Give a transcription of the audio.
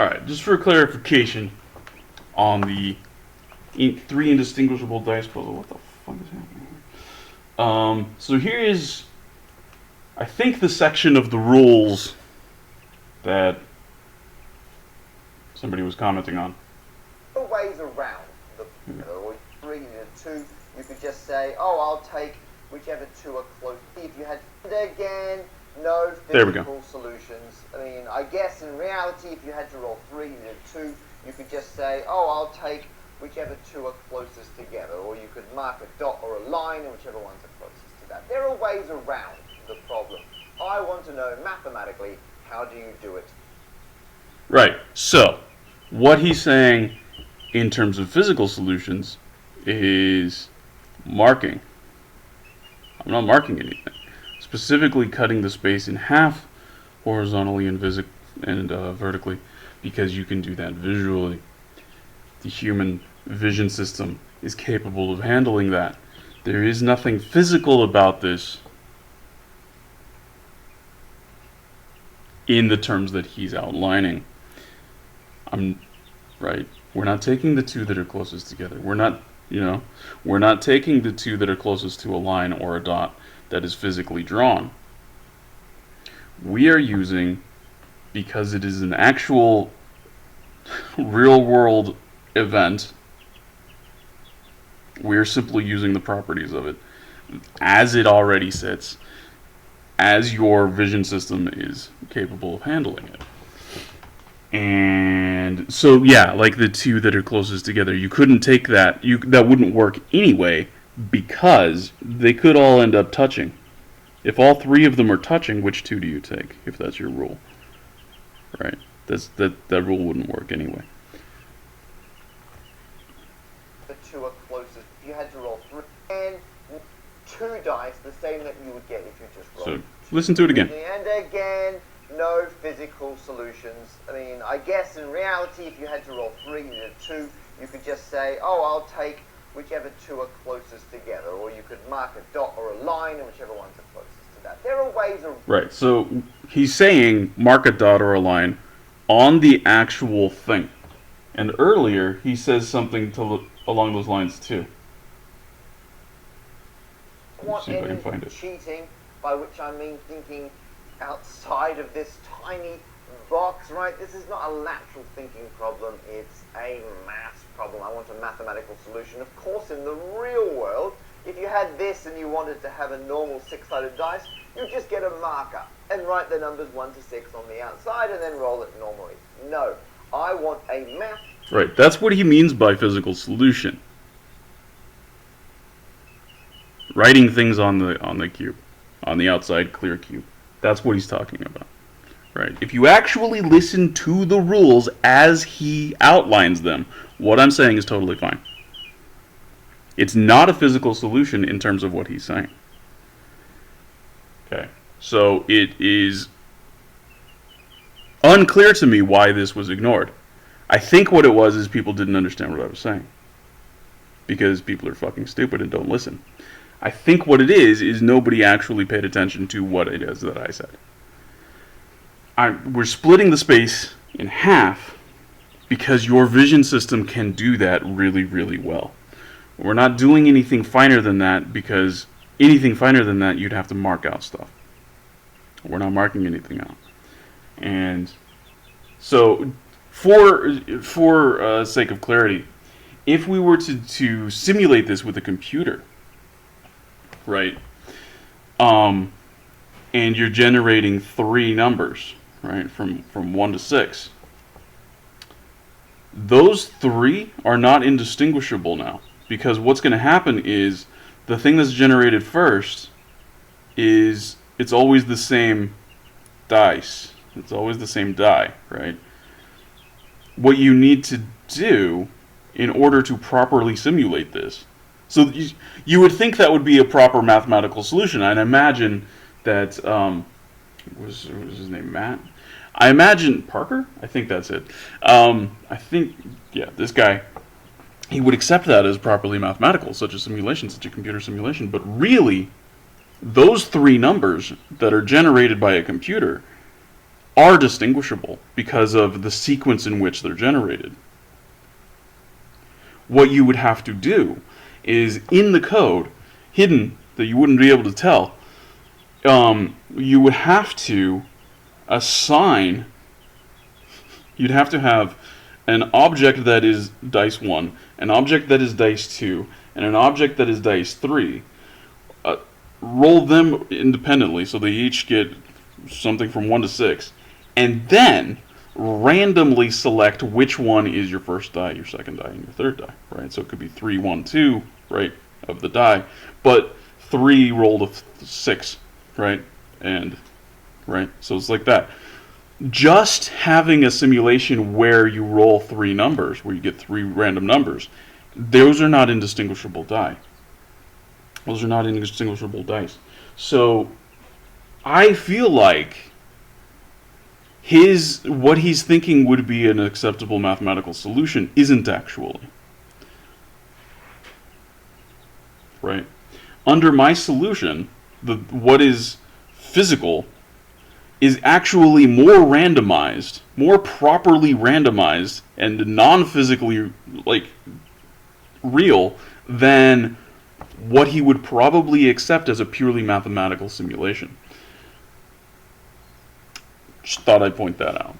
Alright, just for clarification on the three indistinguishable dice puzzle. What the fuck is happening here? So here is, I think, the section of the rules that somebody was commenting on. Ways around the or 3 and 2, you could just say, oh, I'll take whichever two are close. If you had again, no physical solutions. I mean, I guess in reality, if you had to roll 3 and 2, you could just say, oh, I'll take whichever two are closest together, or you could mark a dot or a line, and whichever ones are closest to that. There are ways around the problem. I want to know mathematically, how do you do it? Right. So, what he's saying in terms of physical solutions is marking. I'm not marking anything. Specifically cutting the space in half horizontally and vertically, because you can do that visually. The human vision system is capable of handling that. There is nothing physical about this in the terms that he's outlining. Right. We're not taking the two that are closest together. We're not taking the two that are closest to a line or a dot that is physically drawn. We are using, because it is an actual real world event, we're simply using the properties of it as it already sits, as your vision system is capable of handling it. And so, yeah, like the two that are closest together, you couldn't take that. That wouldn't work anyway, because they could all end up touching. If all three of them are touching, which two do you take, if that's your rule? Right? That rule wouldn't work anyway. The two are closest. If you had to roll 3 and 2 dice, the same that you would get if you just rolled. So, listen to it again. And again, no physical solutions. I mean, I guess in reality, if you had to roll 3 and 2, you could just say, oh, I'll take whichever two are closest together, or you could mark a dot or a line, and whichever ones are closest to that. There are ways of... Right, so he's saying mark a dot or a line on the actual thing. And earlier, he says something along those lines too. Let's see if I can find it. Cheating, by which I mean thinking outside of this tiny box, right? This is not a lateral thinking problem, it's a maths problem. I want a mathematical solution. Of course, in the real world, if you had this and you wanted to have a normal 6-sided dice, you'd just get a marker and write the numbers 1 to 6 on the outside and then roll it normally. No, I want a math. Right, that's what he means by physical solution. Writing things on the cube, on the outside clear cube. That's what he's talking about. Right. If you actually listen to the rules as he outlines them, what I'm saying is totally fine. It's not a physical solution in terms of what he's saying. Okay. So it is unclear to me why this was ignored. I think what it was is people didn't understand what I was saying. Because people are fucking stupid and don't listen. I think what it is nobody actually paid attention to what it is that I said. We're splitting the space in half because your vision system can do that really, really well. We're not doing anything finer than that, because anything finer than that, you'd have to mark out stuff. We're not marking anything out. And so, for sake of clarity, if we were to simulate this with a computer, right, and you're generating 3 numbers, right, from 1 to 6, those 3 are not indistinguishable now, because what's going to happen is the thing that's generated first is, it's always the same dice. It's always the same die, right? What you need to do in order to properly simulate this, so you would think that would be a proper mathematical solution. I'd imagine that, what was his name, Matt? I imagine Parker? I think that's it. I think, yeah, this guy, he would accept that as properly mathematical, such a simulation, such a computer simulation. But really, those 3 numbers that are generated by a computer are distinguishable because of the sequence in which they're generated. What you would have to do is, in the code, hidden, that you wouldn't be able to tell, you would have to assign, you'd have to have an object that is dice 1, an object that is dice 2, and an object that is dice 3. Roll them independently so they each get something from 1 to 6, and then randomly select which one is your first die, your second die, and your third die, right? So it could be 3, 1, 2, right, of the die, but 3 rolled a 6, right? And, right, so it's like that. Just having a simulation where you roll 3 numbers, where you get 3 random numbers, those are not indistinguishable die. Those are not indistinguishable dice. So I feel like what he's thinking would be an acceptable mathematical solution isn't actually. Right? Under my solution, what is physical is actually more randomized, more properly randomized, and non-physically real than what he would probably accept as a purely mathematical simulation. Just thought I'd point that out.